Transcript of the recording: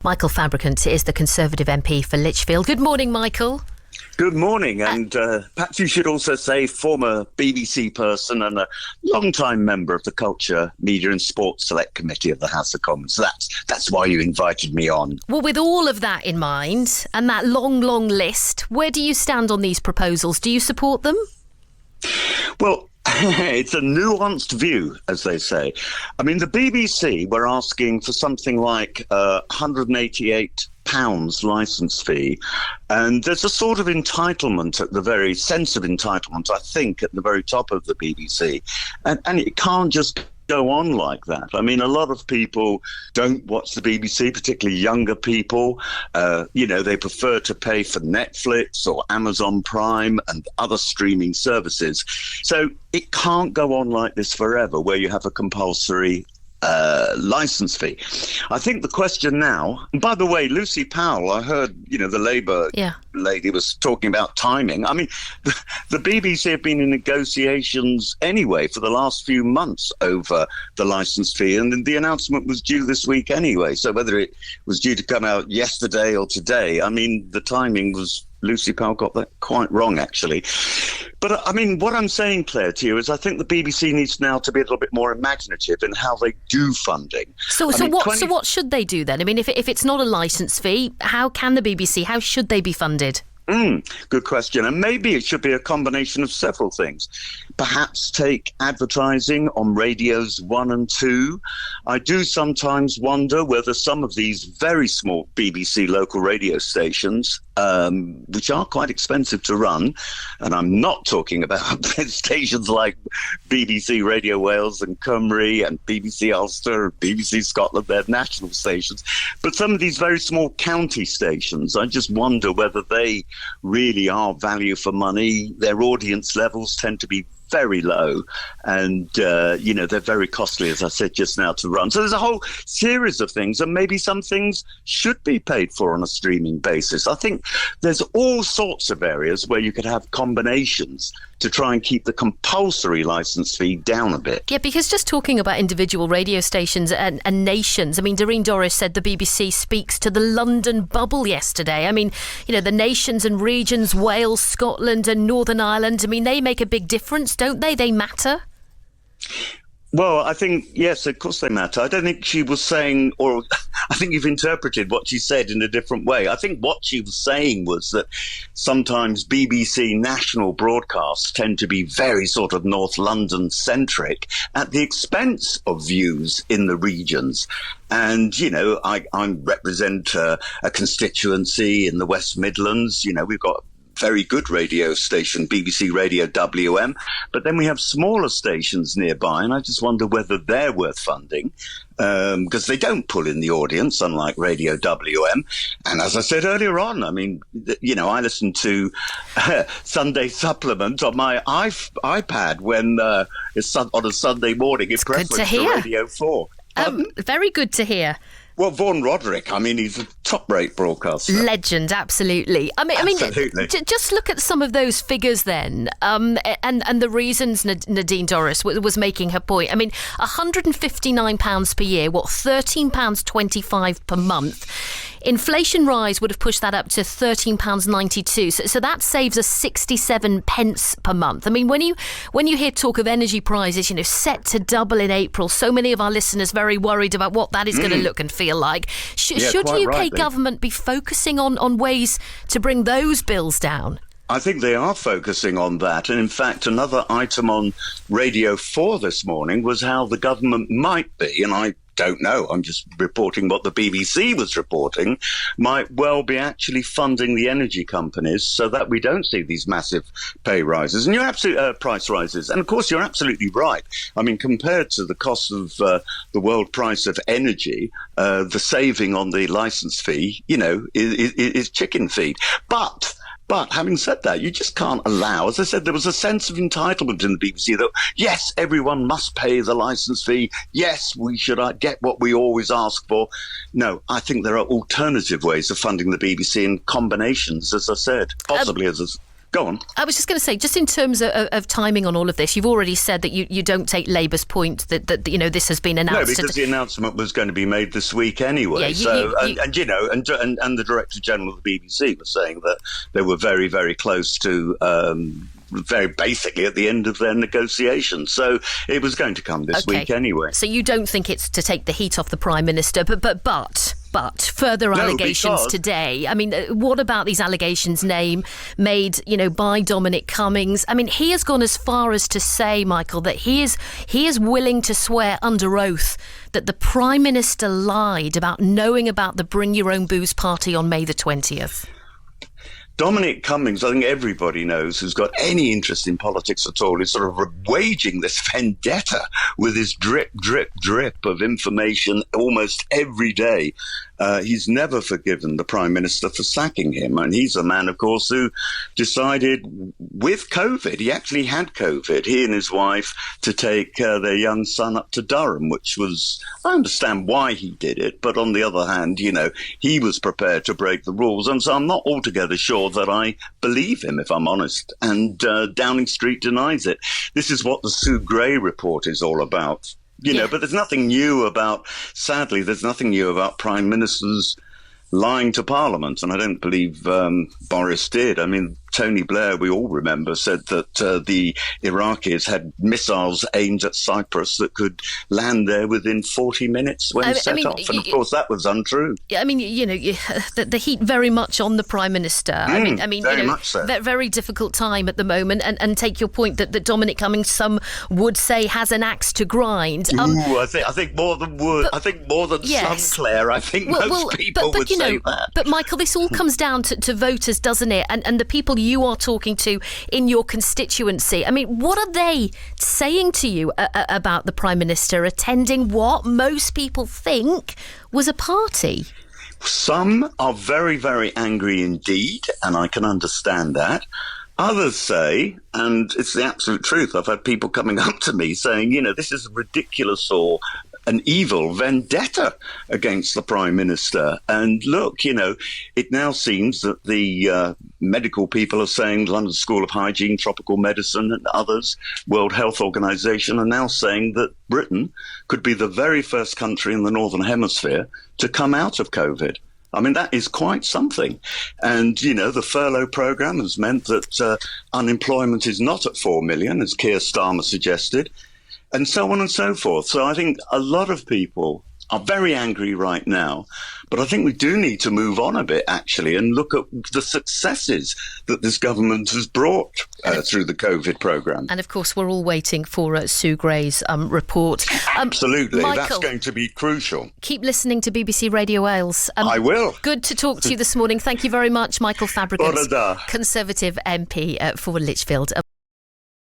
Michael Fabricant is the Conservative MP for Lichfield. Good morning, Michael. Good morning, and perhaps you should also say former BBC person and a long-time member of the Culture, Media and Sports Select Committee of the House of Commons. That's why you invited me on. Well, with all of that in mind and that long list, where do you stand on these proposals? Do you support them? Well, it's a nuanced view, as they say. I mean, the BBC were asking for something like £188 licence fee, and there's a sort of entitlement at the very sense of entitlement, I think, at the very top of the BBC, and it can't just go on like that. I mean, a lot of people don't watch the BBC, particularly younger people. They prefer to pay for Netflix or Amazon Prime and other streaming services. So it can't go on like this forever, where you have a compulsory license fee. I think the question now, and by the way, Lucy Powell, I heard, the Labour lady was talking about timing. I mean, the BBC have been in negotiations anyway for the last few months over the license fee, and the announcement was due this week anyway. So whether it was due to come out yesterday or today, I mean, the timing was, Lucy Powell got that quite wrong, actually. But, I mean, what I'm saying, Claire, to you is I think the BBC needs now to be a little bit more imaginative in how they do funding. So what should they do then? I mean, if it's not a licence fee, how can the BBC, how should they be funded? Good question. And maybe it should be a combination of several things. Perhaps take advertising on radios 1 and 2. I do sometimes wonder whether some of these very small BBC local radio stations, which are quite expensive to run, and I'm not talking about stations like BBC Radio Wales and Cymru and BBC Ulster, BBC Scotland, they're national stations, but some of these very small county stations, I just wonder whether they really are value for money. Their audience levels tend to be very low, and they're very costly, as I said just now, to run. So there's a whole series of things, and maybe some things should be paid for on a streaming basis. I think there's all sorts of areas where you could have combinations to try and keep the compulsory licence fee down a bit. Yeah, because just talking about individual radio stations and nations, I mean, Doreen Dorris said the BBC speaks to the London bubble yesterday. I mean, the nations and regions, Wales, Scotland and Northern Ireland, I mean, they make a big difference, don't they? They matter? Well, I think, yes, of course they matter. I don't think she was saying, or I think you've interpreted what she said in a different way. I think what she was saying was that sometimes BBC national broadcasts tend to be very sort of North London centric at the expense of views in the regions. And, I represent a constituency in the West Midlands. We've got very good radio station, BBC Radio WM, but then we have smaller stations nearby, and I just wonder whether they're worth funding, because they don't pull in the audience, unlike Radio WM. And as I said earlier on, I mean, I listen to Sunday Supplement on my iPad when it's on a Sunday morning in preference to Radio 4. Very good to hear. Well, Vaughan Roderick, I mean, he's a top-rate broadcaster. Legend, absolutely. I mean, just look at some of those figures then, and the reasons Nadine Dorris was making her point. I mean, £159 per year, £13.25 per month. Inflation rise would have pushed that up to £13.92. So that saves us 67 pence per month. I mean, when you hear talk of energy prices, set to double in April, so many of our listeners very worried about what that is going to look and feel like. Should UK government be focusing on ways to bring those bills down? I think they are focusing on that. And in fact, another item on Radio 4 this morning was how the government might be, and I don't know, I'm just reporting what the BBC was reporting, might well be actually funding the energy companies so that we don't see these massive pay rises. And you're absolutely price rises. And of course, you're absolutely right. I mean, compared to the cost of the world price of energy, the saving on the license fee, is chicken feed. But having said that, you just can't allow, as I said, there was a sense of entitlement in the BBC that, yes, everyone must pay the licence fee. Yes, we should get what we always ask for. No, I think there are alternative ways of funding the BBC in combinations, as I said, possibly as Go on. I was just going to say, just in terms of timing on all of this, you've already said that you don't take Labour's point that this has been announced. No, because the announcement was going to be made this week anyway. And the Director General of the BBC was saying that they were very, very close to very basically at the end of their negotiations. So it was going to come this week anyway. So you don't think it's to take the heat off the Prime Minister, but further allegations today. I mean, what about these allegations made, by Dominic Cummings? I mean, he has gone as far as to say, Michael, that he is willing to swear under oath that the Prime Minister lied about knowing about the Bring Your Own Booze party on May the 20th. Dominic Cummings, I think everybody knows, who's got any interest in politics at all, is sort of waging this vendetta with his drip, drip, drip of information almost every day. He's never forgiven the Prime Minister for sacking him. And he's a man, of course, who decided with COVID, he actually had COVID, he and his wife, to take their young son up to Durham, which was, I understand why he did it. But on the other hand, he was prepared to break the rules. And so I'm not altogether sure that I believe him, if I'm honest. And Downing Street denies it. This is what the Sue Gray report is all about. But there's nothing new about Prime Ministers lying to Parliament. And I don't believe Boris did. I mean, Tony Blair, we all remember, said that the Iraqis had missiles aimed at Cyprus that could land there within 40 minutes when set off. And of course, that was untrue. I mean, the heat very much on the Prime Minister. I mean, very much so. Very difficult time at the moment. And take your point that Dominic Cummings, some would say, has an axe to grind. I think more than wood. I think more than some, Claire. I think most people would say that. But Michael, this all comes down to voters, doesn't it? And the people you are talking to in your constituency. I mean, what are they saying to you about the Prime Minister attending what most people think was a party? Some are very, very angry indeed, and I can understand that. Others say, and it's the absolute truth, I've had people coming up to me saying, this is ridiculous or an evil vendetta against the Prime Minister. And look, it now seems that the medical people are saying, London School of Hygiene, Tropical Medicine and others, World Health Organization, are now saying that Britain could be the very first country in the Northern Hemisphere to come out of COVID. I mean, that is quite something. And, the furlough programme has meant that unemployment is not at 4 million, as Keir Starmer suggested, and so on and so forth. So I think a lot of people are very angry right now. But I think we do need to move on a bit, actually, and look at the successes that this government has brought through the COVID programme. And, of course, we're all waiting for Sue Gray's report. Absolutely. Michael, that's going to be crucial. Keep listening to BBC Radio Wales. I will. Good to talk to you this morning. Thank you very much, Michael Fabregas, Conservative MP for Lichfield.